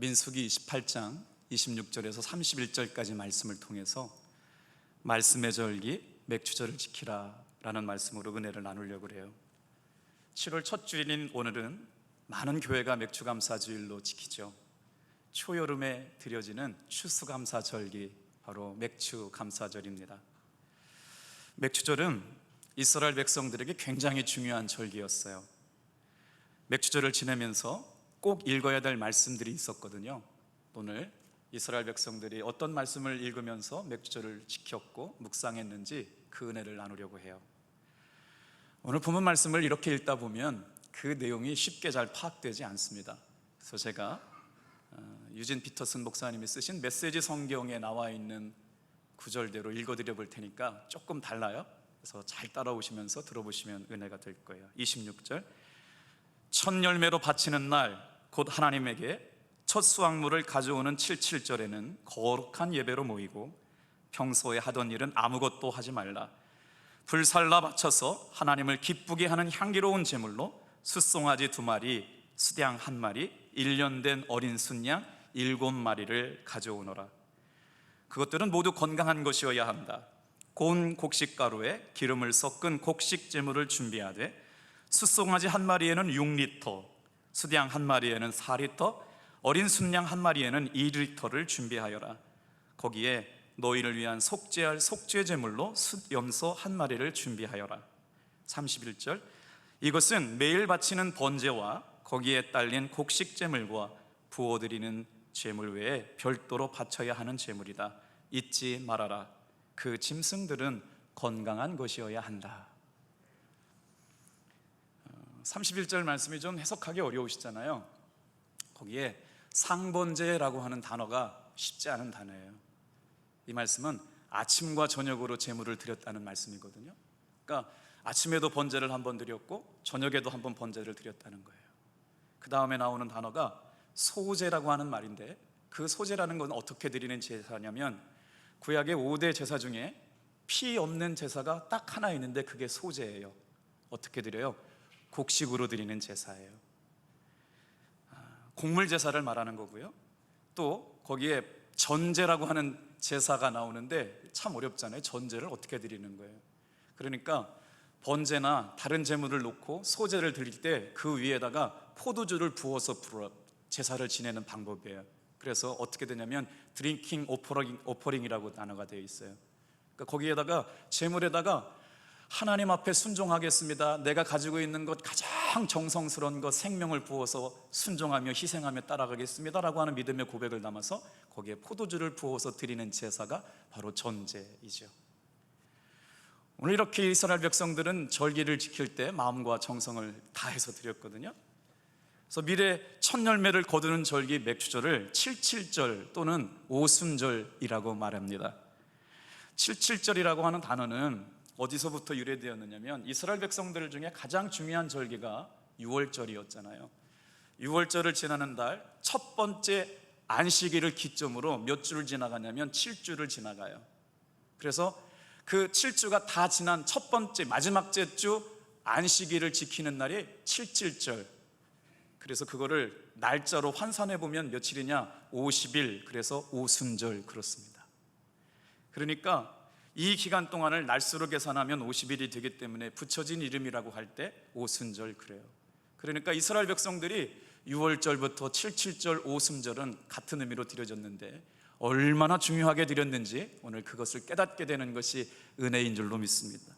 민수기 28장 26절에서 31절까지 말씀을 통해서 말씀의 절기 맥추절을 지키라 라는 말씀으로 은혜를 나누려고 해요. 7월 첫 주일인 오늘은 많은 교회가 맥추감사주일로 지키죠. 초여름에 드려지는 추수감사절기, 바로 맥추감사절입니다. 맥추절은 이스라엘 백성들에게 굉장히 중요한 절기였어요. 맥추절을 지내면서 꼭 읽어야 될 말씀들이 있었거든요. 오늘 이스라엘 백성들이 어떤 말씀을 읽으면서 맥추절을 지켰고 묵상했는지 그 은혜를 나누려고 해요. 오늘 본문 말씀을 이렇게 읽다 보면 그 내용이 쉽게 잘 파악되지 않습니다. 그래서 제가 유진 피터슨 목사님이 쓰신 메시지 성경에 나와 있는 구절대로 읽어드려 볼 테니까 조금 달라요. 그래서 잘 따라오시면서 들어보시면 은혜가 될 거예요. 26절, 첫 열매로 바치는 날 곧 하나님에게 첫 수확물을 가져오는 77절에는 거룩한 예배로 모이고 평소에 하던 일은 아무것도 하지 말라. 불살라 바쳐서 하나님을 기쁘게 하는 향기로운 제물로 숫송아지 2마리, 수양 1마리, 1년 된 어린 순양 7마리를 가져오너라. 그것들은 모두 건강한 것이어야 한다. 고운 곡식가루에 기름을 섞은 곡식 제물을 준비하되 숫송아지 1마리에는 6리터, 수양 1마리에는 4리터, 어린 순양 1마리에는 2리터를 준비하여라. 거기에 너희를 위한 속죄할 속죄 제물로 숫염소 1마리를 준비하여라. 31절, 이것은 매일 바치는 번제와 거기에 딸린 곡식 제물과 부어드리는 제물 외에 별도로 바쳐야 하는 제물이다. 잊지 말아라. 그 짐승들은 건강한 것이어야 한다. 31절 말씀이 좀 해석하기 어려우시잖아요. 거기에 상번제라고 하는 단어가 쉽지 않은 단어예요. 이 말씀은 아침과 저녁으로 제물을 드렸다는 말씀이거든요. 그러니까 아침에도 번제를 한번 드렸고 저녁에도 한번 번제를 드렸다는 거예요. 그 다음에 나오는 단어가 소제라고 하는 말인데, 그 소제라는 건 어떻게 드리는 제사냐면 구약의 5대 제사 중에 피 없는 제사가 딱 하나 있는데 그게 소제예요. 어떻게 드려요? 곡식으로 드리는 제사예요. 곡물 제사를 말하는 거고요. 또 거기에 전제라고 하는 제사가 나오는데 참 어렵잖아요. 전제를 어떻게 드리는 거예요. 그러니까 번제나 다른 제물을 놓고 소제를 드릴 때 그 위에다가 포도주를 부어서 제사를 지내는 방법이에요. 그래서 어떻게 되냐면 드링킹 오퍼링이라고 단어가 되어 있어요. 그러니까 거기에다가 제물에다가 하나님 앞에 순종하겠습니다, 내가 가지고 있는 것 가장 정성스러운 것 생명을 부어서 순종하며 희생하며 따라가겠습니다 라고 하는 믿음의 고백을 담아서 거기에 포도주를 부어서 드리는 제사가 바로 전제이죠. 오늘 이렇게 이스라엘 백성들은 절기를 지킬 때 마음과 정성을 다해서 드렸거든요. 그래서 미래 첫 열매를 거두는 절기 맥추절을 77절 또는 오순절이라고 말합니다. 77절이라고 하는 단어는 어디서부터 유래되었느냐면 이스라엘 백성들 중에 가장 중요한 절기가 유월절이었잖아요. 유월절을 지나는 달 첫 번째 안식일을 기점으로 몇 주를 지나가냐면 7주를 지나가요. 그래서 그 7주가 다 지난 첫 번째 마지막 주 안식일을 지키는 날이 77절. 그래서 그거를 날짜로 환산해 보면 며칠이냐? 50일. 그래서 오순절 그렇습니다. 그러니까 이 기간 동안을 날수로 계산하면 50일이 되기 때문에 붙여진 이름이라고 할 때 오순절 그래요. 그러니까 이스라엘 백성들이 6월절부터 77절 오순절은 같은 의미로 드려졌는데 얼마나 중요하게 드렸는지 오늘 그것을 깨닫게 되는 것이 은혜인 줄로 믿습니다.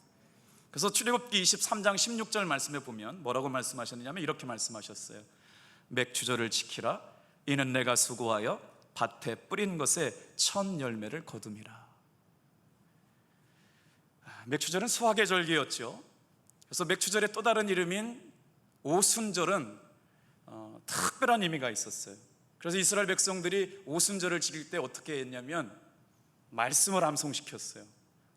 그래서 출애굽기 23장 16절 말씀에 보면 뭐라고 말씀하셨느냐면 이렇게 말씀하셨어요. 맥추절을 지키라. 이는 내가 수고하여 밭에 뿌린 것에 첫 열매를 거둠이라. 맥추절은 수확의 절기였죠. 그래서 맥추절의 또 다른 이름인 오순절은 특별한 의미가 있었어요. 그래서 이스라엘 백성들이 오순절을 지킬 때 어떻게 했냐면 말씀을 암송시켰어요.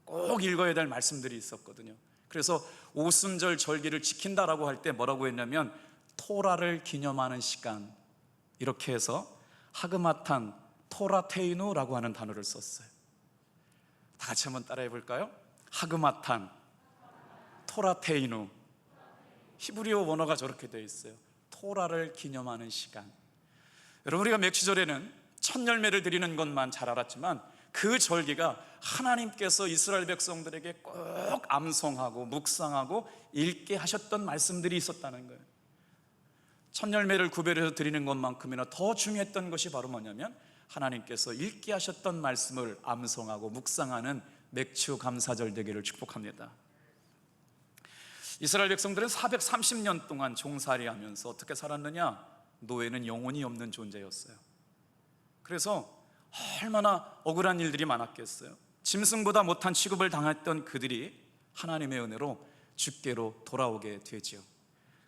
꼭 읽어야 될 말씀들이 있었거든요. 그래서 오순절 절기를 지킨다라고 할 때 뭐라고 했냐면 토라를 기념하는 시간, 이렇게 해서 하그마탄 토라테이누라고 하는 단어를 썼어요. 다 같이 한번 따라해 볼까요? 하그마탄 토라테이누. 히브리어 원어가 저렇게 되어 있어요. 토라를 기념하는 시간. 여러분, 우리가 맥추절에는 첫 열매를 드리는 것만 잘 알았지만 그 절기가 하나님께서 이스라엘 백성들에게 꼭 암송하고 묵상하고 읽게 하셨던 말씀들이 있었다는 거예요. 첫 열매를 구별해서 드리는 것만큼이나 더 중요했던 것이 바로 뭐냐면 하나님께서 읽게 하셨던 말씀을 암송하고 묵상하는 맥추 감사절 되기를 축복합니다. 이스라엘 백성들은 430년 동안 종살이 하면서 어떻게 살았느냐? 노예는 영혼이 없는 존재였어요. 그래서 얼마나 억울한 일들이 많았겠어요. 짐승보다 못한 취급을 당했던 그들이 하나님의 은혜로 주께로 돌아오게 되지요.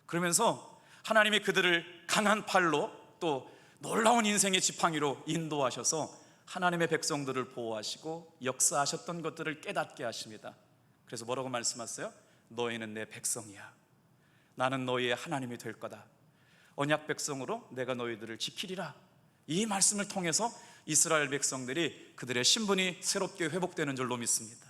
그러면서 하나님이 그들을 강한 팔로 또 놀라운 인생의 지팡이로 인도하셔서 하나님의 백성들을 보호하시고 역사하셨던 것들을 깨닫게 하십니다. 그래서 뭐라고 말씀하세요? 너희는 내 백성이야. 나는 너희의 하나님이 될 거다. 언약 백성으로 내가 너희들을 지키리라. 이 말씀을 통해서 이스라엘 백성들이 그들의 신분이 새롭게 회복되는 줄로 믿습니다.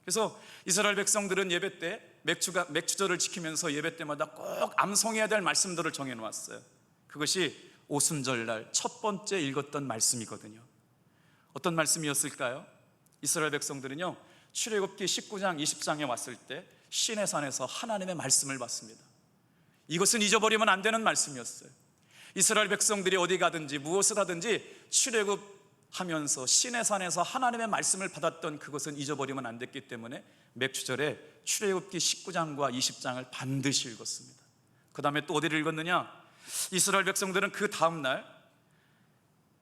그래서 이스라엘 백성들은 예배 때 맥추절을 지키면서 예배 때마다 꼭 암송해야 될 말씀들을 정해놓았어요. 그것이 오순절날 첫 번째 읽었던 말씀이거든요. 어떤 말씀이었을까요? 이스라엘 백성들은요, 출애굽기 19장 20장에 왔을 때 시내산에서 하나님의 말씀을 받습니다. 이것은 잊어버리면 안 되는 말씀이었어요. 이스라엘 백성들이 어디 가든지 무엇을 하든지 출애굽하면서 시내산에서 하나님의 말씀을 받았던 그것은 잊어버리면 안 됐기 때문에 맥추절에 출애굽기 19장과 20장을 반드시 읽었습니다. 그 다음에 또 어디를 읽었느냐? 이스라엘 백성들은 그 다음날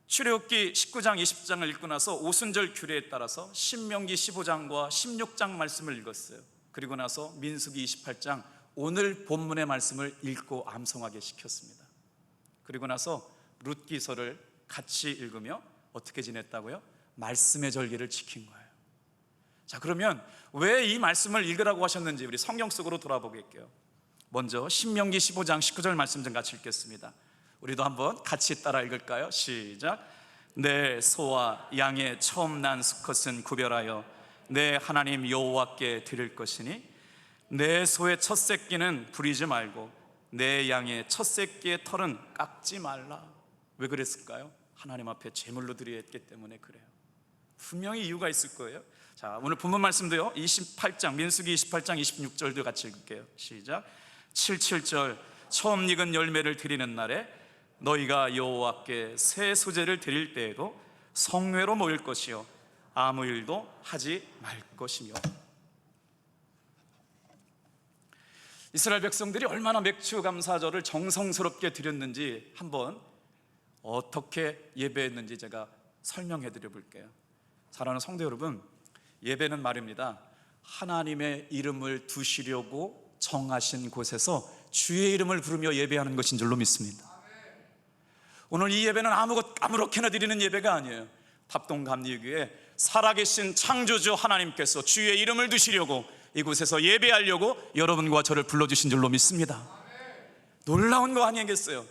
출애굽기 19장 20장을 읽고 나서 오순절 규례에 따라서 신명기 15장과 16장 말씀을 읽었어요. 그리고 나서 민수기 28장 오늘 본문의 말씀을 읽고 암송하게 시켰습니다. 그리고 나서 룻기서를 같이 읽으며 어떻게 지냈다고요? 말씀의 절기를 지킨 거예요. 자, 그러면 왜 이 말씀을 읽으라고 하셨는지 우리 성경 속으로 돌아보게요. 먼저 신명기 15장 19절 말씀 좀 같이 읽겠습니다. 우리도 한번 같이 따라 읽을까요? 시작. 내 소와 양의 처음 난 수컷은 구별하여 내 하나님 여호와께 드릴 것이니 내 소의 첫 새끼는 부리지 말고 내 양의 첫 새끼의 털은 깎지 말라. 왜 그랬을까요? 하나님 앞에 제물로 드려야 했기 때문에 그래요. 분명히 이유가 있을 거예요. 자, 오늘 본문 말씀도요, 28장 민수기 28장 26절도 같이 읽을게요. 시작. 77절 처음 익은 열매를 드리는 날에 너희가 여호와께 새 소재를 드릴 때에도 성회로 모일 것이요 아무 일도 하지 말 것이며. 이스라엘 백성들이 얼마나 맥추 감사절을 정성스럽게 드렸는지 한번 어떻게 예배했는지 제가 설명해 드려 볼게요. 사랑하는 성도 여러분, 예배는 말입니다, 하나님의 이름을 두시려고 정하신 곳에서 주의 이름을 부르며 예배하는 것인 줄로 믿습니다. 오늘 이 예배는 아무렇게나 드리는 예배가 아니에요. 답동감리교회 살아계신 창조주 하나님께서 주의 이름을 두시려고 이곳에서 예배하려고 여러분과 저를 불러주신 줄로 믿습니다. 놀라운 거 아니겠어요?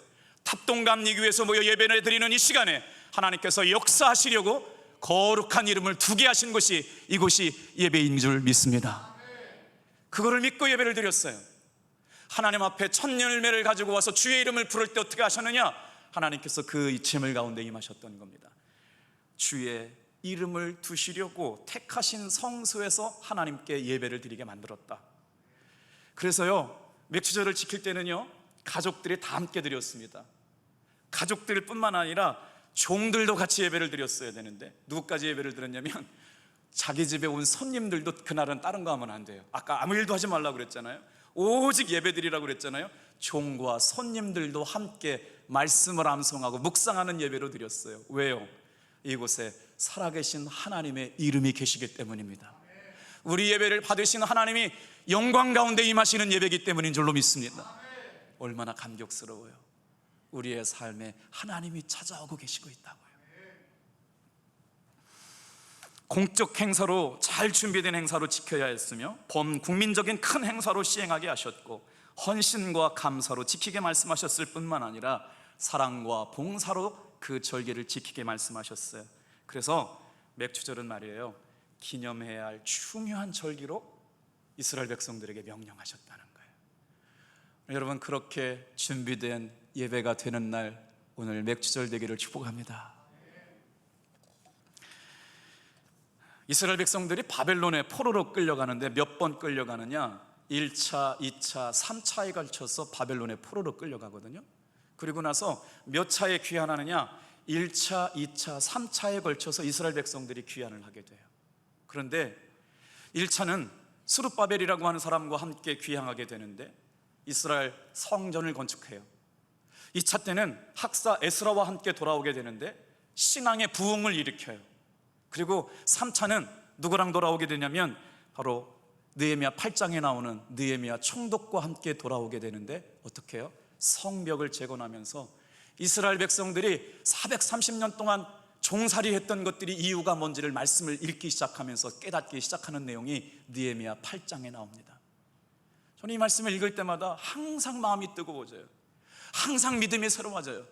답동감리교회에서 모여 예배를 드리는 이 시간에 하나님께서 역사하시려고 거룩한 이름을 두게 하신 것이 이곳이 예배인 줄 믿습니다. 그거를 믿고 예배를 드렸어요. 하나님 앞에 첫 열매를 가지고 와서 주의 이름을 부를 때 어떻게 하셨느냐? 하나님께서 그 이침을 가운데 임하셨던 겁니다. 주의 이름을 두시려고 택하신 성소에서 하나님께 예배를 드리게 만들었다. 그래서요, 맥추절을 지킬 때는요, 가족들이 다 함께 드렸습니다. 가족들 뿐만 아니라 종들도 같이 예배를 드렸어야 되는데 누구까지 예배를 드렸냐면 자기 집에 온 손님들도 그날은 다른 거 하면 안 돼요. 아까 아무 일도 하지 말라고 그랬잖아요. 오직 예배 드리라고 그랬잖아요. 종과 손님들도 함께 말씀을 암송하고 묵상하는 예배로 드렸어요. 왜요? 이곳에 살아계신 하나님의 이름이 계시기 때문입니다. 우리 예배를 받으시는 하나님이 영광 가운데 임하시는 예배이기 때문인 줄로 믿습니다. 얼마나 감격스러워요. 우리의 삶에 하나님이 찾아오고 계시고 있다고요. 공적 행사로 잘 준비된 행사로 지켜야 했으며 범국민적인 큰 행사로 시행하게 하셨고 헌신과 감사로 지키게 말씀하셨을 뿐만 아니라 사랑과 봉사로 그 절기를 지키게 말씀하셨어요. 그래서 맥추절은 말이에요, 기념해야 할 중요한 절기로 이스라엘 백성들에게 명령하셨다는 거예요. 여러분, 그렇게 준비된 예배가 되는 날 오늘 맥주절 되기를 축복합니다. 이스라엘 백성들이 바벨론에 포로로 끌려가는데 몇 번 끌려가느냐? 1차, 2차, 3차에 걸쳐서 바벨론에 포로로 끌려가거든요. 그리고 나서 몇 차에 귀환하느냐? 1차, 2차, 3차에 걸쳐서 이스라엘 백성들이 귀환을 하게 돼요. 그런데 1차는 스룹바벨이라고 하는 사람과 함께 귀향하게 되는데 이스라엘 성전을 건축해요. 2차 때는 학사 에스라와 함께 돌아오게 되는데 신앙의 부흥을 일으켜요. 그리고 3차는 누구랑 돌아오게 되냐면 바로 느헤미야 8장에 나오는 느헤미야 총독과 함께 돌아오게 되는데 어떻게 해요? 성벽을 재건하면서 이스라엘 백성들이 430년 동안 종살이했던 것들이 이유가 뭔지를 말씀을 읽기 시작하면서 깨닫기 시작하는 내용이 느헤미야 8장에 나옵니다. 저는 이 말씀을 읽을 때마다 항상 마음이 뜨거워져요. 항상 믿음이 새로워져요.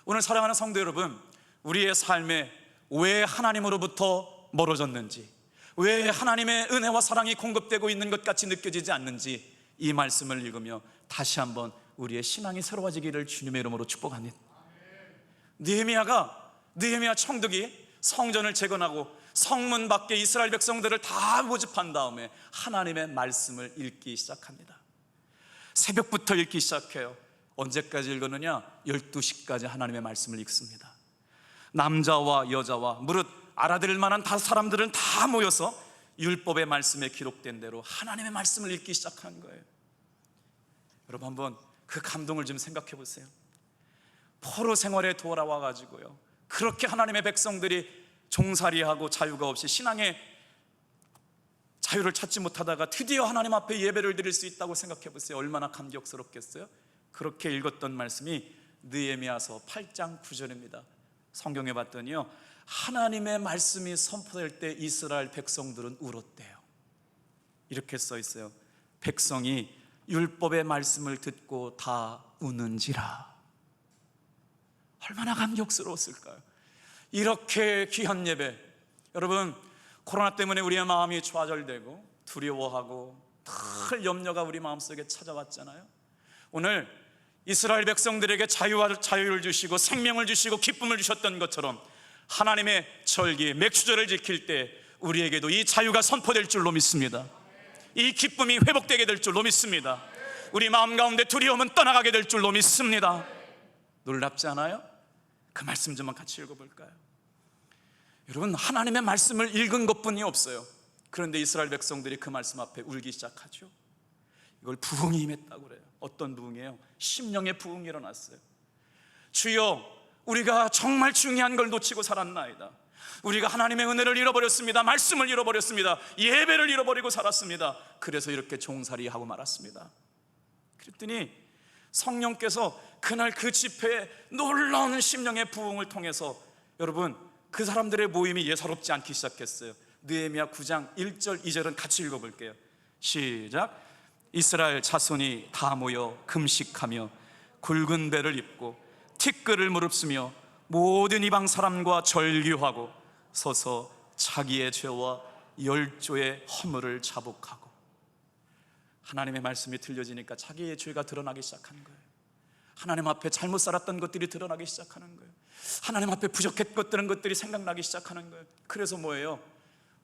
오늘 사랑하는 성도 여러분, 우리의 삶에 왜 하나님으로부터 멀어졌는지, 왜 하나님의 은혜와 사랑이 공급되고 있는 것 같이 느껴지지 않는지 이 말씀을 읽으며 다시 한번 우리의 신앙이 새로워지기를 주님의 이름으로 축복합니다. 느헤미야 총독이 성전을 재건하고 성문 밖에 이스라엘 백성들을 다 모집한 다음에 하나님의 말씀을 읽기 시작합니다. 새벽부터 읽기 시작해요. 언제까지 읽었느냐? 12시까지 하나님의 말씀을 읽습니다. 남자와 여자와 무릇 알아들을 만한 다 사람들은 다 모여서 율법의 말씀에 기록된 대로 하나님의 말씀을 읽기 시작한 거예요. 여러분 한번 그 감동을 좀 생각해 보세요. 포로 생활에 돌아와 가지고요, 그렇게 하나님의 백성들이 종살이하고 자유가 없이 신앙의 자유를 찾지 못하다가 드디어 하나님 앞에 예배를 드릴 수 있다고 생각해 보세요. 얼마나 감격스럽겠어요? 그렇게 읽었던 말씀이 느헤미야서 8장 9절입니다 성경에 봤더니요, 하나님의 말씀이 선포될 때 이스라엘 백성들은 울었대요. 이렇게 써 있어요. 백성이 율법의 말씀을 듣고 다 우는지라. 얼마나 감격스러웠을까요? 이렇게 귀한 예배, 여러분 코로나 때문에 우리의 마음이 좌절되고 두려워하고 늘 염려가 우리 마음속에 찾아왔잖아요. 오늘 이스라엘 백성들에게 자유를 주시고 생명을 주시고 기쁨을 주셨던 것처럼 하나님의 절기 맥주절을 지킬 때 우리에게도 이 자유가 선포될 줄로 믿습니다. 이 기쁨이 회복되게 될 줄로 믿습니다. 우리 마음 가운데 두려움은 떠나가게 될 줄로 믿습니다. 놀랍지 않아요? 그 말씀 좀 같이 읽어볼까요? 여러분, 하나님의 말씀을 읽은 것뿐이 없어요. 그런데 이스라엘 백성들이 그 말씀 앞에 울기 시작하죠. 이걸 부흥이 임했다고 그래요. 어떤 부흥이에요? 심령의 부흥이 일어났어요. 주여, 우리가 정말 중요한 걸 놓치고 살았나이다. 우리가 하나님의 은혜를 잃어버렸습니다. 말씀을 잃어버렸습니다. 예배를 잃어버리고 살았습니다. 그래서 이렇게 종살이하고 말았습니다. 그랬더니 성령께서 그날 그 집회에 놀라운 심령의 부흥을 통해서 여러분 그 사람들의 모임이 예사롭지 않기 시작했어요. 느헤미야 9장 1절 2절은 같이 읽어볼게요. 시작. 이스라엘 자손이 다 모여 금식하며 굵은 배를 입고 티끌을 무릅쓰며 모든 이방 사람과 절규하고 서서 자기의 죄와 열조의 허물을 자복하고. 하나님의 말씀이 들려지니까 자기의 죄가 드러나기 시작하는 거예요. 하나님 앞에 잘못 살았던 것들이 드러나기 시작하는 거예요. 하나님 앞에 부족했던 것들이 생각나기 시작하는 거예요. 그래서 뭐예요?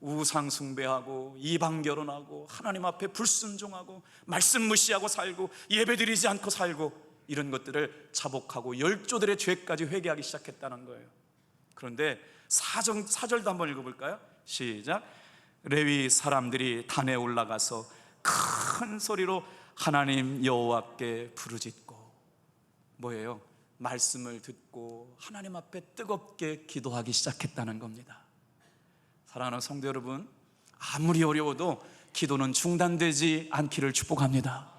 우상 숭배하고 이방 결혼하고 하나님 앞에 불순종하고 말씀 무시하고 살고 예배드리지 않고 살고 이런 것들을 자복하고 열조들의 죄까지 회개하기 시작했다는 거예요. 그런데 4절도 한번 읽어볼까요? 시작. 레위 사람들이 단에 올라가서 큰 소리로 하나님 여호와께 부르짖고. 뭐예요? 말씀을 듣고 하나님 앞에 뜨겁게 기도하기 시작했다는 겁니다. 사랑하는 성도 여러분, 아무리 어려워도 기도는 중단되지 않기를 축복합니다.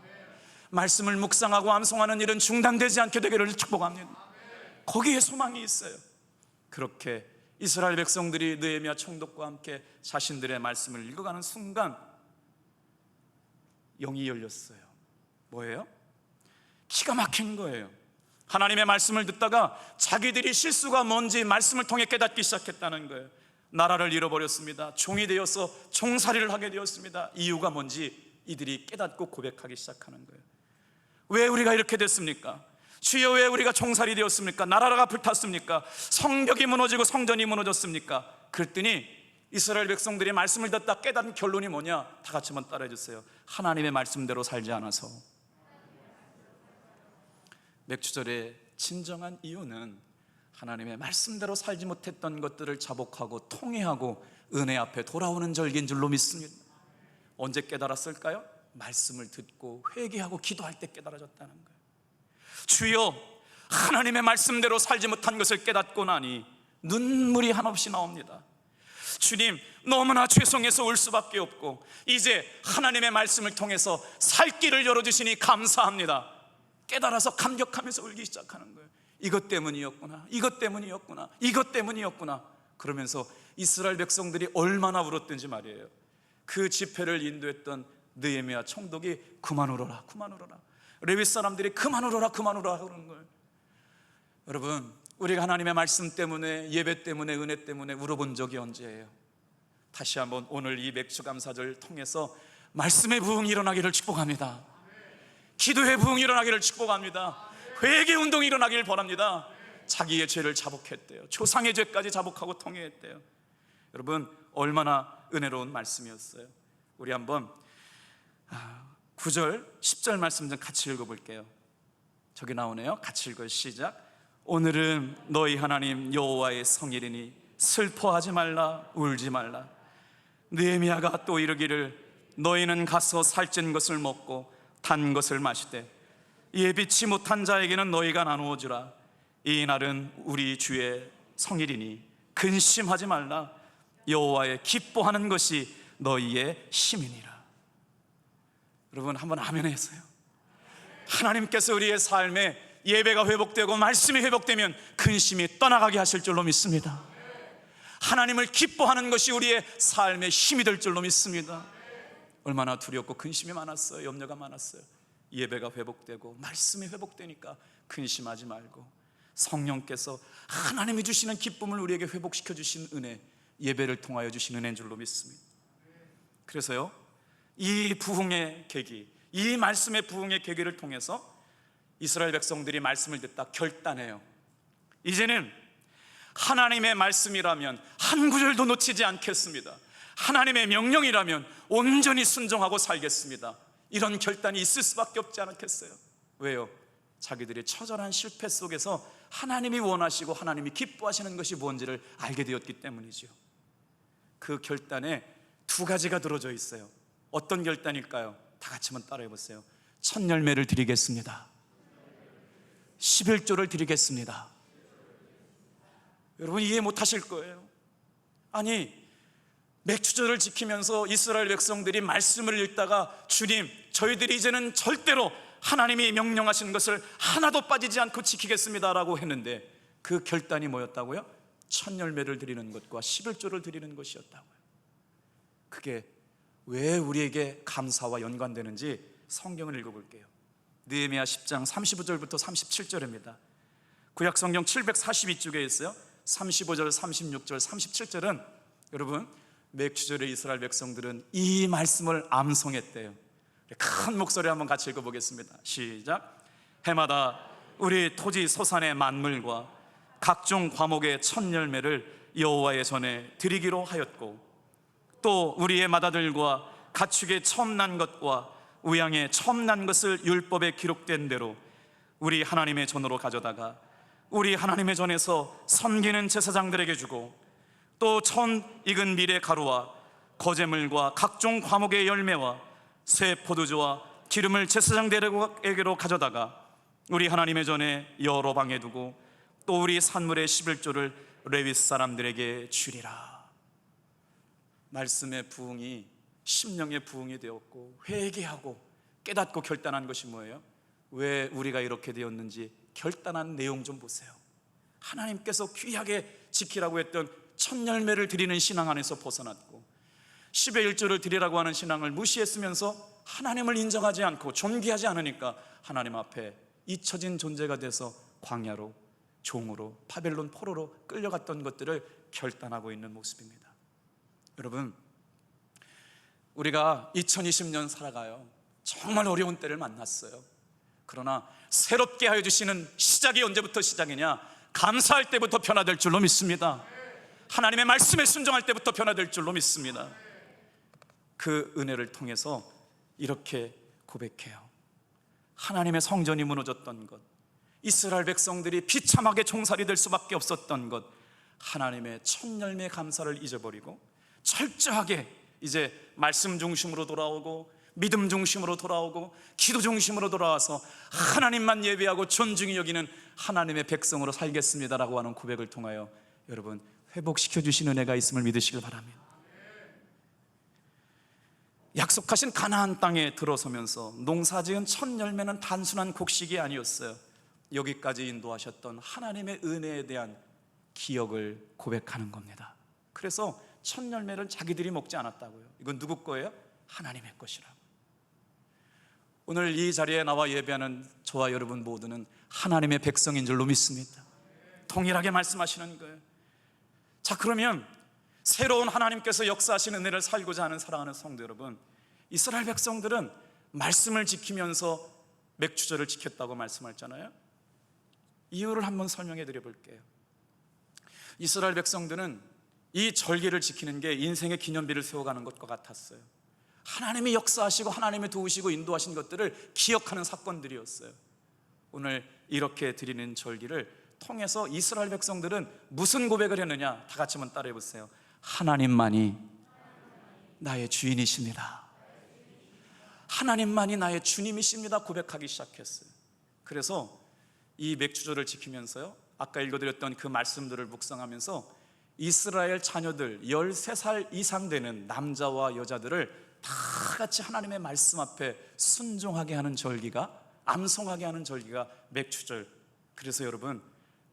말씀을 묵상하고 암송하는 일은 중단되지 않게 되기를 축복합니다. 거기에 소망이 있어요. 그렇게 이스라엘 백성들이 느헤미야 총독과 함께 자신들의 말씀을 읽어가는 순간 영이 열렸어요. 뭐예요? 기가 막힌 거예요. 하나님의 말씀을 듣다가 자기들이 실수가 뭔지 말씀을 통해 깨닫기 시작했다는 거예요. 나라를 잃어버렸습니다. 종이 되어서 종살이를 하게 되었습니다. 이유가 뭔지 이들이 깨닫고 고백하기 시작하는 거예요. 왜 우리가 이렇게 됐습니까? 주여, 왜 우리가 종살이 되었습니까? 나라가 불탔습니까? 성벽이 무너지고 성전이 무너졌습니까? 그랬더니 이스라엘 백성들이 말씀을 듣다 깨달은 결론이 뭐냐? 다 같이 한번 따라해 주세요. 하나님의 말씀대로 살지 않아서. 맥주절의 진정한 이유는 하나님의 말씀대로 살지 못했던 것들을 자복하고 통회하고 은혜 앞에 돌아오는 절기인 줄로 믿습니다. 언제 깨달았을까요? 말씀을 듣고 회개하고 기도할 때 깨달아졌다는 거예요. 주여, 하나님의 말씀대로 살지 못한 것을 깨닫고 나니 눈물이 한없이 나옵니다. 주님, 너무나 죄송해서 울 수밖에 없고 이제 하나님의 말씀을 통해서 살 길을 열어주시니 감사합니다. 깨달아서 감격하면서 울기 시작하는 거예요. 이것 때문이었구나, 이것 때문이었구나, 이것 때문이었구나. 그러면서 이스라엘 백성들이 얼마나 울었든지 말이에요. 그 집회를 인도했던 느헤미야 총독이 그만 울어라, 그만 울어라. 레위 사람들이 그만 울어라, 그만 울어라 그러는 거예요. 여러분, 우리가 하나님의 말씀 때문에, 예배 때문에, 은혜 때문에 울어본 적이 언제예요? 다시 한번 오늘 이 맥주감사절 통해서 말씀의 부흥이 일어나기를 축복합니다. 기도의 부흥이 일어나기를 축복합니다. 회개 운동이 일어나기를 바랍니다. 자기의 죄를 자복했대요. 조상의 죄까지 자복하고 통회했대요. 여러분, 얼마나 은혜로운 말씀이었어요. 우리 한번 9절 10절 말씀 좀 같이 읽어볼게요. 저기 나오네요. 같이 읽어요. 시작. 오늘은 너희 하나님 여호와의 성일이니 슬퍼하지 말라, 울지 말라. 느헤미야가 또 이르기를 너희는 가서 살찐 것을 먹고 단 것을 마시되 예비치 못한 자에게는 너희가 나누어 주라. 이 날은 우리 주의 성일이니 근심하지 말라. 여호와의 기뻐하는 것이 너희의 힘이니라. 여러분, 한번 아멘 했어요. 하나님께서 우리의 삶에 예배가 회복되고 말씀이 회복되면 근심이 떠나가게 하실 줄로 믿습니다. 하나님을 기뻐하는 것이 우리의 삶의 힘이 될 줄로 믿습니다. 얼마나 두렵고 근심이 많았어요. 염려가 많았어요. 예배가 회복되고 말씀이 회복되니까 근심하지 말고 성령께서 하나님이 주시는 기쁨을 우리에게 회복시켜 주신 은혜, 예배를 통하여 주신 은혜인 줄로 믿습니다. 그래서요, 이 부흥의 계기, 이 말씀의 부흥의 계기를 통해서 이스라엘 백성들이 말씀을 듣다 결단해요. 이제는 하나님의 말씀이라면 한 구절도 놓치지 않겠습니다. 하나님의 명령이라면 온전히 순종하고 살겠습니다. 이런 결단이 있을 수밖에 없지 않겠어요? 왜요? 자기들의 처절한 실패 속에서 하나님이 원하시고 하나님이 기뻐하시는 것이 뭔지를 알게 되었기 때문이죠. 그 결단에 두 가지가 들어져 있어요. 어떤 결단일까요? 다 같이 한번 따라해 보세요. 첫 열매를 드리겠습니다. 11조를 드리겠습니다. 여러분, 이해 못하실 거예요. 아니, 맥주절을 지키면서 이스라엘 백성들이 말씀을 읽다가 주님, 저희들이 이제는 절대로 하나님이 명령하신 것을 하나도 빠지지 않고 지키겠습니다라고 했는데 그 결단이 뭐였다고요? 첫 열매를 드리는 것과 11조를 드리는 것이었다고요. 그게 왜 우리에게 감사와 연관되는지 성경을 읽어볼게요. 느헤미야 10장 35절부터 37절입니다. 구약 성경 742쪽에 있어요. 35절, 36절, 37절은 여러분, 맥주절의 이스라엘 백성들은 이 말씀을 암송했대요. 큰 목소리 한번 같이 읽어보겠습니다. 시작. 해마다 우리 토지 소산의 만물과 각종 과목의 첫 열매를 여호와의 전에 드리기로 하였고, 또 우리의 맏아들과 가축의 처음 난 것과 우양의 처음 난 것을 율법에 기록된 대로 우리 하나님의 전으로 가져다가 우리 하나님의 전에서 섬기는 제사장들에게 주고, 또 천 익은 밀의 가루와 거제물과 각종 과목의 열매와 새 포도주와 기름을 제사장들에게로 가져다가 우리 하나님의 전에 여러 방에 두고, 또 우리 산물의 11조를 레위 사람들에게 주리라. 말씀의 부흥이 심령의 부흥이 되었고, 회개하고 깨닫고 결단한 것이 뭐예요? 왜 우리가 이렇게 되었는지 결단한 내용 좀 보세요. 하나님께서 귀하게 지키라고 했던 첫 열매를 드리는 신앙 안에서 벗어났고, 10의 1조를 드리라고 하는 신앙을 무시했으면서 하나님을 인정하지 않고 존귀하지 않으니까 하나님 앞에 잊혀진 존재가 돼서 광야로, 종으로, 바벨론 포로로 끌려갔던 것들을 결단하고 있는 모습입니다. 여러분, 우리가 2020년 살아가요. 정말 어려운 때를 만났어요. 그러나 새롭게 하여 주시는 시작이 언제부터 시작이냐? 감사할 때부터 변화될 줄로 믿습니다. 하나님의 말씀에 순종할 때부터 변화될 줄로 믿습니다. 그 은혜를 통해서 이렇게 고백해요. 하나님의 성전이 무너졌던 것, 이스라엘 백성들이 비참하게 종살이 될 수밖에 없었던 것, 하나님의 첫 열매 감사를 잊어버리고 철저하게 이제 말씀 중심으로 돌아오고 믿음 중심으로 돌아오고 기도 중심으로 돌아와서 하나님만 예배하고 존중히 여기는 하나님의 백성으로 살겠습니다라고 하는 고백을 통하여 여러분 회복시켜 주신 은혜가 있음을 믿으시길 바랍니다. 약속하신 가나안 땅에 들어서면서 농사지은 첫 열매는 단순한 곡식이 아니었어요. 여기까지 인도하셨던 하나님의 은혜에 대한 기억을 고백하는 겁니다. 그래서 첫 열매를 자기들이 먹지 않았다고요. 이건 누구 거예요? 하나님의 것이라고. 오늘 이 자리에 나와 예배하는 저와 여러분 모두는 하나님의 백성인 줄로 믿습니다. 동일하게 말씀하시는 거예요. 자, 그러면 새로운 하나님께서 역사하시는 은혜를 살고자 하는 사랑하는 성도 여러분, 이스라엘 백성들은 말씀을 지키면서 맥주절을 지켰다고 말씀하셨잖아요. 이유를 한번 설명해 드려 볼게요. 이스라엘 백성들은 이 절기를 지키는 게 인생의 기념비를 세워가는 것과 같았어요. 하나님이 역사하시고 하나님이 도우시고 인도하신 것들을 기억하는 사건들이었어요. 오늘 이렇게 드리는 절기를 통해서 이스라엘 백성들은 무슨 고백을 했느냐? 다 같이 한번 따라해 보세요. 하나님만이 나의 주인이십니다. 하나님만이 나의 주님이십니다 고백하기 시작했어요. 그래서 이 맥주절을 지키면서요, 아까 읽어드렸던 그 말씀들을 묵상하면서 이스라엘 자녀들 13살 이상 되는 남자와 여자들을 다 같이 하나님의 말씀 앞에 순종하게 하는 절기가, 암송하게 하는 절기가 맥주절. 그래서 여러분,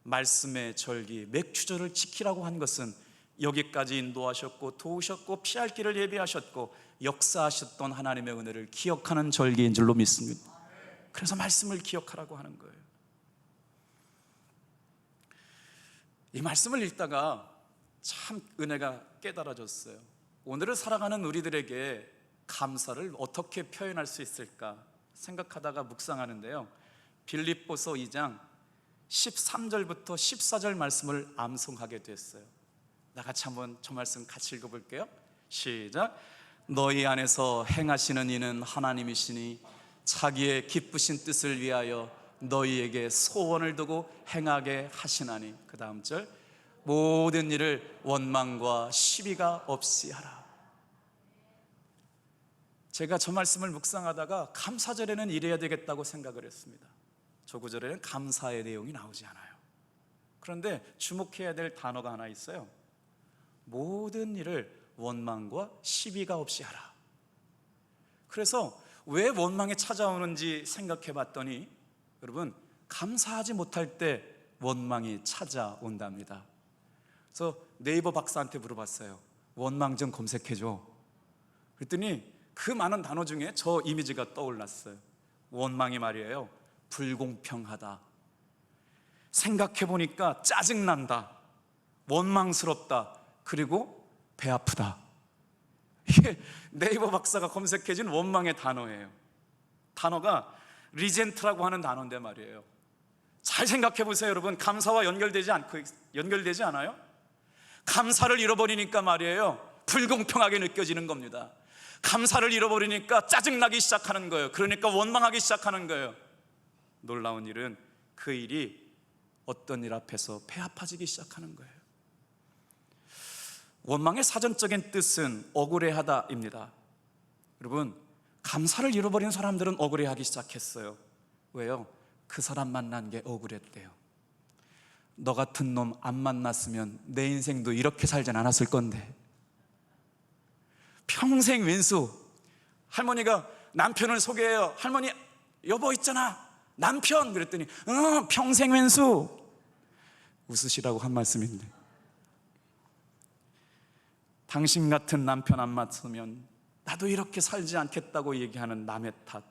말씀의 절기 맥주절을 지키라고 한 것은 여기까지 인도하셨고 도우셨고 피할 길을 예비하셨고 역사하셨던 하나님의 은혜를 기억하는 절기인 줄로 믿습니다. 그래서 말씀을 기억하라고 하는 거예요. 이 말씀을 읽다가 참 은혜가 깨달아졌어요. 오늘을 살아가는 우리들에게 감사를 어떻게 표현할 수 있을까 생각하다가 묵상하는데요, 빌립보서 2장 13절부터 14절 말씀을 암송하게 됐어요. 나같이 한번 저 말씀 같이 읽어볼게요. 시작. 너희 안에서 행하시는 이는 하나님이시니 자기의 기쁘신 뜻을 위하여 너희에게 소원을 두고 행하게 하시나니. 그 다음 절. 모든 일을 원망과 시비가 없이 하라. 제가 저 말씀을 묵상하다가 감사절에는 이래야 되겠다고 생각을 했습니다. 저 구절에는 감사의 내용이 나오지 않아요. 그런데 주목해야 될 단어가 하나 있어요. 모든 일을 원망과 시비가 없이 하라. 그래서 왜 원망이 찾아오는지 생각해 봤더니 여러분, 감사하지 못할 때 원망이 찾아온답니다. 그래서 네이버 박사한테 물어봤어요. 원망 좀 검색해줘. 그랬더니 그 많은 단어 중에 저 이미지가 떠올랐어요. 원망이 말이에요, 불공평하다, 생각해 보니까 짜증난다, 원망스럽다, 그리고 배 아프다. 이게 네이버 박사가 검색해준 원망의 단어예요. 단어가 리젠트라고 하는 단어인데 말이에요. 잘 생각해 보세요, 여러분. 감사와 연결되지 않아요? 감사를 잃어버리니까 말이에요, 불공평하게 느껴지는 겁니다. 감사를 잃어버리니까 짜증나기 시작하는 거예요. 그러니까 원망하기 시작하는 거예요. 놀라운 일은 그 일이 어떤 일 앞에서 배 아파지기 시작하는 거예요. 원망의 사전적인 뜻은 억울해하다입니다. 여러분, 감사를 잃어버린 사람들은 억울해하기 시작했어요. 왜요? 그 사람 만난 게 억울했대요. 너 같은 놈 안 만났으면 내 인생도 이렇게 살진 않았을 건데. 평생 왼수. 할머니가 남편을 소개해요. 할머니, 여보 있잖아, 남편. 그랬더니 평생 왼수. 웃으시라고 한 말씀인데, 당신 같은 남편 안 맞으면 나도 이렇게 살지 않겠다고 얘기하는 남의 탓.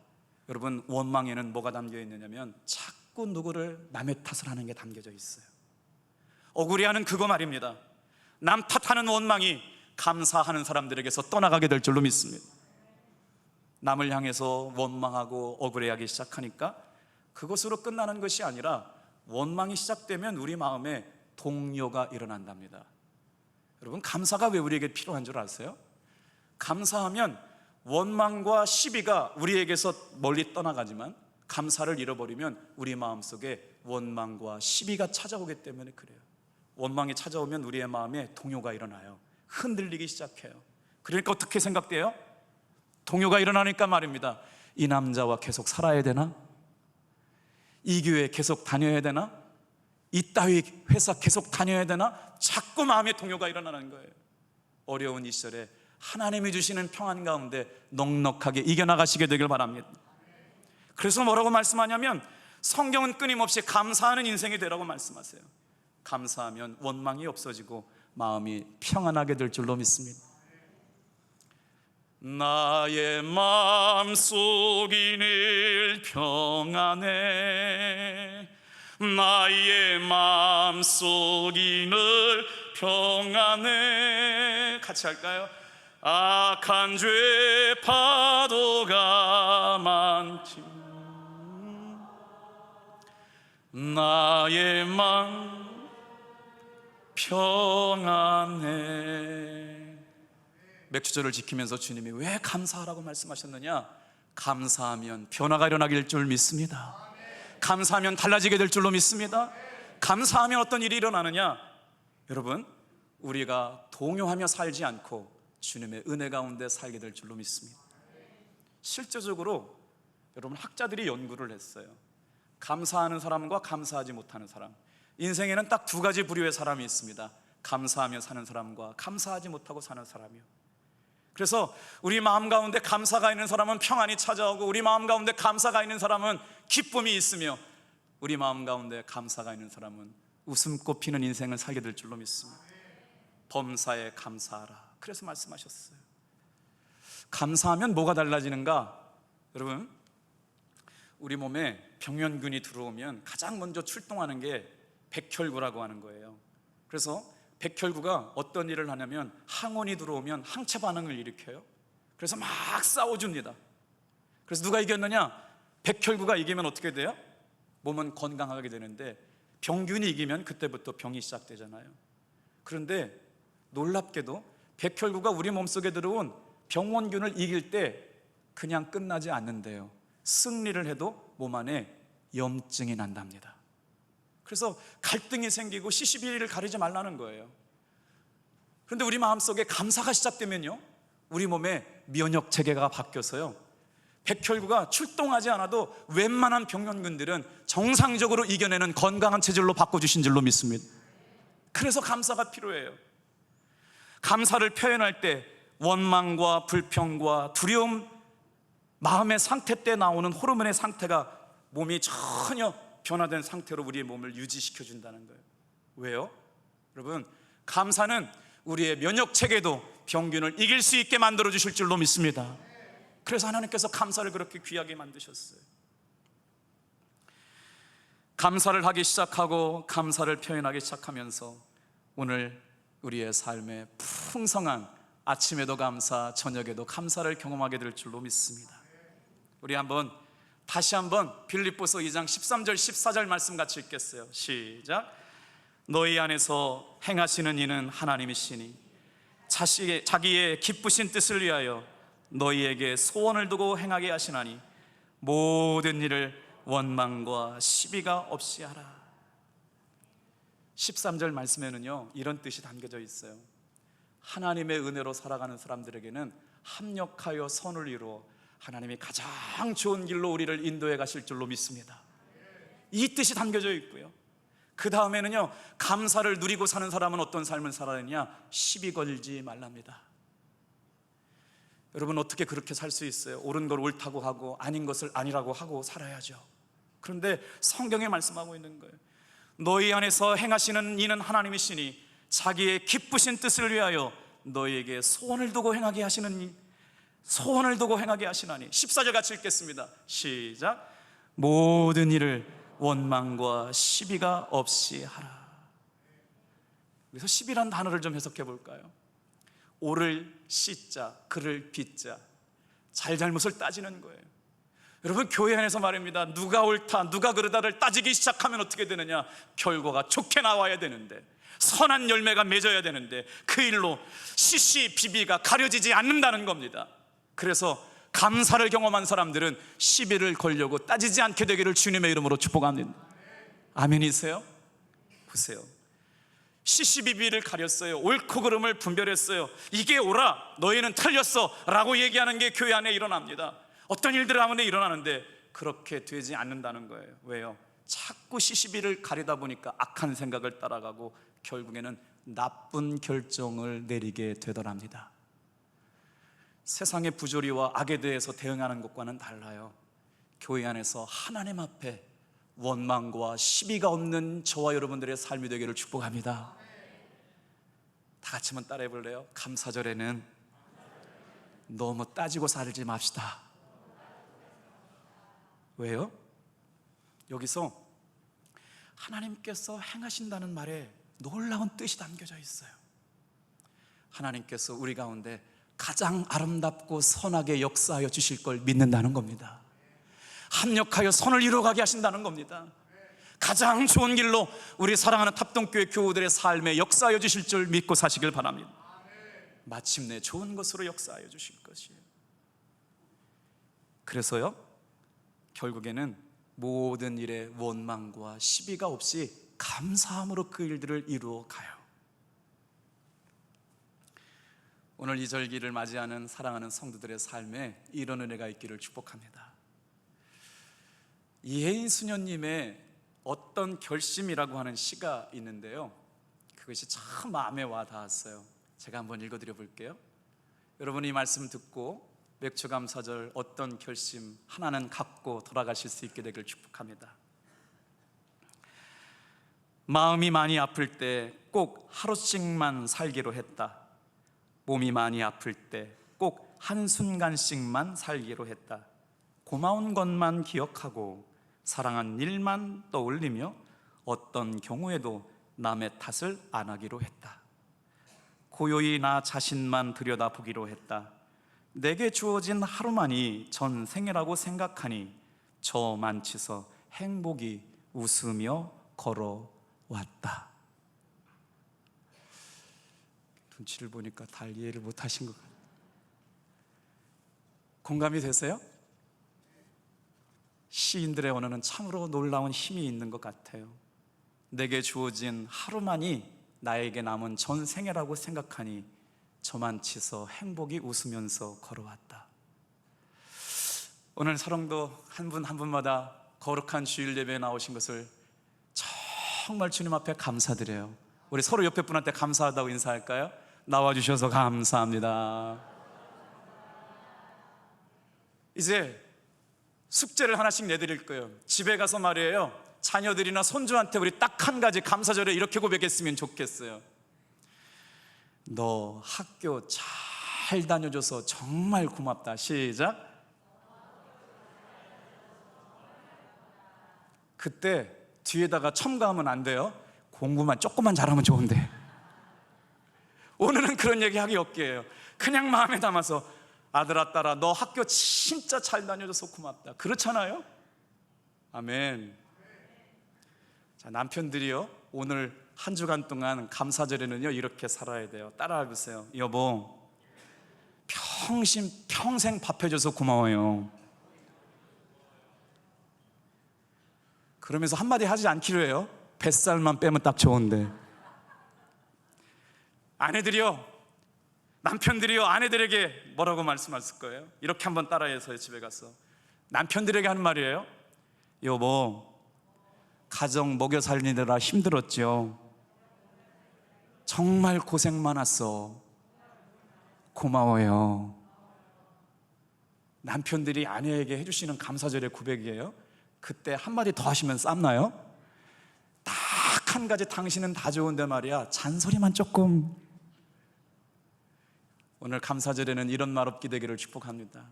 여러분, 원망에는 뭐가 담겨 있느냐면 자꾸 누구를 남의 탓을 하는 게 담겨져 있어요. 억울해하는 그거 말입니다. 남 탓하는 원망이 감사하는 사람들에게서 떠나가게 될 줄로 믿습니다. 남을 향해서 원망하고 억울해하기 시작하니까 그것으로 끝나는 것이 아니라 원망이 시작되면 우리 마음에 동요가 일어난답니다. 여러분, 감사가 왜 우리에게 필요한 줄 아세요? 감사하면 원망과 시비가 우리에게서 멀리 떠나가지만, 감사를 잃어버리면 우리 마음속에 원망과 시비가 찾아오기 때문에 그래요. 원망이 찾아오면 우리의 마음에 동요가 일어나요. 흔들리기 시작해요. 그러니까 어떻게 생각돼요? 동요가 일어나니까 말입니다. 이 남자와 계속 살아야 되나? 이 교회 계속 다녀야 되나? 이따위 회사 계속 다녀야 되나? 자꾸 마음에 동요가 일어나는 거예요. 어려운 이 시절에 하나님이 주시는 평안 가운데 넉넉하게 이겨나가시게 되길 바랍니다. 그래서 뭐라고 말씀하냐면, 성경은 끊임없이 감사하는 인생이 되라고 말씀하세요. 감사하면 원망이 없어지고 마음이 평안하게 될 줄로 믿습니다. 나의 마음속이 늘 평안해, 나의 마음속이 늘 평안해. 같이 할까요? 악한 죄 파도가 많지만 나의 마음 평안해. 맥주절을 지키면서 주님이 왜 감사하라고 말씀하셨느냐? 감사하면 변화가 일어나길 줄 믿습니다. 감사하면 달라지게 될 줄로 믿습니다. 감사하면 어떤 일이 일어나느냐? 여러분, 우리가 동요하며 살지 않고 주님의 은혜 가운데 살게 될 줄로 믿습니다. 실제적으로 여러분, 학자들이 연구를 했어요. 감사하는 사람과 감사하지 못하는 사람, 인생에는 딱 두 가지 부류의 사람이 있습니다. 감사하며 사는 사람과 감사하지 못하고 사는 사람이요. 그래서 우리 마음 가운데 감사가 있는 사람은 평안이 찾아오고, 우리 마음 가운데 감사가 있는 사람은 기쁨이 있으며, 우리 마음 가운데 감사가 있는 사람은 웃음꽃 피는 인생을 살게 될 줄로 믿습니다. 범사에 감사하라, 그래서 말씀하셨어요. 감사하면 뭐가 달라지는가? 여러분, 우리 몸에 병원균이 들어오면 가장 먼저 출동하는 게 백혈구라고 하는 거예요. 그래서 백혈구가 어떤 일을 하냐면, 항원이 들어오면 항체 반응을 일으켜요. 그래서 막 싸워줍니다. 그래서 누가 이겼느냐? 백혈구가 이기면 어떻게 돼요? 몸은 건강하게 되는데, 병균이 이기면 그때부터 병이 시작되잖아요. 그런데 놀랍게도 백혈구가 우리 몸속에 들어온 병원균을 이길 때 그냥 끝나지 않는데요, 승리를 해도 몸 안에 염증이 난답니다. 그래서 갈등이 생기고 시시비를 가리지 말라는 거예요. 그런데 우리 마음속에 감사가 시작되면요, 우리 몸의 면역 체계가 바뀌어서요, 백혈구가 출동하지 않아도 웬만한 병원균들은 정상적으로 이겨내는 건강한 체질로 바꿔주신 줄로 믿습니다. 그래서 감사가 필요해요. 감사를 표현할 때 원망과 불평과 두려움, 마음의 상태 때 나오는 호르몬의 상태가 몸이 전혀 변화된 상태로 우리의 몸을 유지시켜 준다는 거예요. 왜요? 여러분, 감사는 우리의 면역 체계도 병균을 이길 수 있게 만들어 주실 줄로 믿습니다. 그래서 하나님께서 감사를 그렇게 귀하게 만드셨어요. 감사를 하기 시작하고 감사를 표현하기 시작하면서 오늘 우리의 삶에 풍성한 아침에도 감사, 저녁에도 감사를 경험하게 될 줄로 믿습니다. 우리 다시 한번 빌립보서 2장 13절 14절 말씀 같이 읽겠어요. 시작. 너희 안에서 행하시는 이는 하나님이시니 자기의 기쁘신 뜻을 위하여 너희에게 소원을 두고 행하게 하시나니 모든 일을 원망과 시비가 없이 하라. 13절 말씀에는요, 이런 뜻이 담겨져 있어요. 하나님의 은혜로 살아가는 사람들에게는 합력하여 선을 이루어 하나님이 가장 좋은 길로 우리를 인도해 가실 줄로 믿습니다. 이 뜻이 담겨져 있고요, 그 다음에는요, 감사를 누리고 사는 사람은 어떤 삶을 살아야 하느냐? 시비 걸지 말랍니다. 여러분, 어떻게 그렇게 살 수 있어요? 옳은 걸 옳다고 하고 아닌 것을 아니라고 하고 살아야죠. 그런데 성경에 말씀하고 있는 거예요. 너희 안에서 행하시는 이는 하나님이시니 자기의 기쁘신 뜻을 위하여 너희에게 소원을 두고 행하게 하시는 소원을 두고 행하게 하시나니. 14절 같이 읽겠습니다. 시작. 모든 일을 원망과 시비가 없이 하라. 그래서 시비란 단어를 좀 해석해 볼까요? 오를 시자, 그를 빗자, 잘잘못을 따지는 거예요. 여러분, 교회 안에서 말입니다. 누가 옳다, 누가 그르다를 따지기 시작하면 어떻게 되느냐? 결과가 좋게 나와야 되는데, 선한 열매가 맺어야 되는데, 그 일로 시시비비가 가려지지 않는다는 겁니다. 그래서 감사를 경험한 사람들은 시비를 걸려고 따지지 않게 되기를 주님의 이름으로 축복합니다. 아멘이세요? 보세요, 시시비비를 가렸어요. 옳고 그름을 분별했어요. 이게 옳아, 너희는 틀렸어 라고 얘기하는 게 교회 안에 일어납니다. 어떤 일들 가운데 일어나는데 그렇게 되지 않는다는 거예요. 왜요? 자꾸 시시비를 가리다 보니까 악한 생각을 따라가고 결국에는 나쁜 결정을 내리게 되더랍니다. 세상의 부조리와 악에 대해서 대응하는 것과는 달라요. 교회 안에서 하나님 앞에 원망과 시비가 없는 저와 여러분들의 삶이 되기를 축복합니다. 다 같이 한번 따라해 볼래요? 감사절에는 너무 따지고 살지 맙시다. 왜요? 여기서 하나님께서 행하신다는 말에 놀라운 뜻이 담겨져 있어요. 하나님께서 우리 가운데 가장 아름답고 선하게 역사하여 주실 걸 믿는다는 겁니다. 합력하여 선을 이루어가게 하신다는 겁니다. 가장 좋은 길로 우리 사랑하는 탑동교회 교우들의 삶에 역사하여 주실 줄 믿고 사시길 바랍니다. 마침내 좋은 것으로 역사하여 주실 것이에요. 그래서요, 결국에는 모든 일에 원망과 시비가 없이 감사함으로 그 일들을 이루어 가요. 오늘 이 절기를 맞이하는 사랑하는 성도들의 삶에 이런 은혜가 있기를 축복합니다. 이혜인 수녀님의 어떤 결심이라고 하는 시가 있는데요, 그것이 참 마음에 와 닿았어요. 제가 한번 읽어드려 볼게요. 여러분이 이 말씀 듣고 맥주감사절 어떤 결심 하나는 갖고 돌아가실 수 있게 되길 축복합니다. 마음이 많이 아플 때 꼭 하루씩만 살기로 했다. 몸이 많이 아플 때 꼭 한순간씩만 살기로 했다. 고마운 것만 기억하고 사랑한 일만 떠올리며 어떤 경우에도 남의 탓을 안 하기로 했다. 고요히 나 자신만 들여다보기로 했다. 내게 주어진 하루만이 전생이라고 생각하니 저 만치서 행복이 웃으며 걸어왔다. 눈치를 보니까 다 이해를 못하신 것 같아요. 공감이 되세요? 시인들의 언어는 참으로 놀라운 힘이 있는 것 같아요. 내게 주어진 하루만이 나에게 남은 전생이라고 생각하니 저만치서 행복이 웃으면서 걸어왔다. 오늘 사랑도 한 분 한 분마다 거룩한 주일 예배에 나오신 것을 정말 주님 앞에 감사드려요. 우리 서로 옆에 분한테 감사하다고 인사할까요? 나와주셔서 감사합니다. 이제 숙제를 하나씩 내드릴 거예요. 집에 가서 말이에요, 자녀들이나 손주한테 우리 딱 한 가지 감사절에 이렇게 고백했으면 좋겠어요. 너 학교 잘 다녀줘서 정말 고맙다. 시작. 그때 뒤에다가 첨가하면 안 돼요. 공부만 조금만 잘하면 좋은데. 오늘은 그런 얘기 하기 없게요. 그냥 마음에 담아서 아들아 딸아 너 학교 진짜 잘 다녀줘서 고맙다. 그렇잖아요? 아멘. 자, 남편들이요, 오늘 한 주간 동안 감사절에는요 이렇게 살아야 돼요. 따라해 보세요. 여보, 평생 밥 해줘서 고마워요. 그러면서 한마디 하지 않기로 해요. 뱃살만 빼면 딱 좋은데. 아내들이요, 남편들이요, 아내들에게 뭐라고 말씀하실 거예요? 이렇게 한번 따라해서 집에 가서 남편들에게 하는 말이에요. 여보, 가정 먹여 살리느라 힘들었죠. 정말 고생 많았어. 고마워요. 남편들이 아내에게 해주시는 감사절의 고백이에요. 그때 한마디 더 하시면 쌈나요? 딱 한 가지, 당신은 다 좋은데 말이야 잔소리만 조금. 오늘 감사절에는 이런 말 없게 되기를 축복합니다.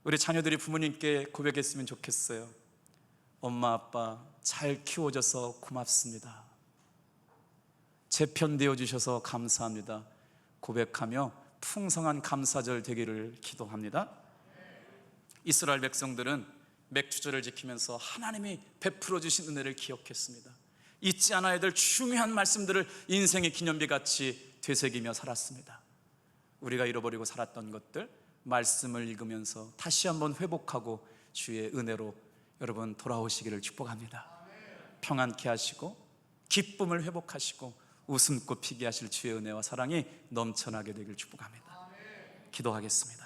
우리 자녀들이 부모님께 고백했으면 좋겠어요. 엄마 아빠 잘 키워줘서 고맙습니다. 제 편 되어주셔서 감사합니다. 고백하며 풍성한 감사절 되기를 기도합니다. 이스라엘 백성들은 맥주절을 지키면서 하나님이 베풀어 주신 은혜를 기억했습니다. 잊지 않아야 될 중요한 말씀들을 인생의 기념비같이 되새기며 살았습니다. 우리가 잃어버리고 살았던 것들, 말씀을 읽으면서 다시 한번 회복하고 주의 은혜로 여러분 돌아오시기를 축복합니다. 평안케 하시고 기쁨을 회복하시고 웃음꽃 피게 하실 주의 은혜와 사랑이 넘쳐나게 되길 축복합니다. 기도하겠습니다.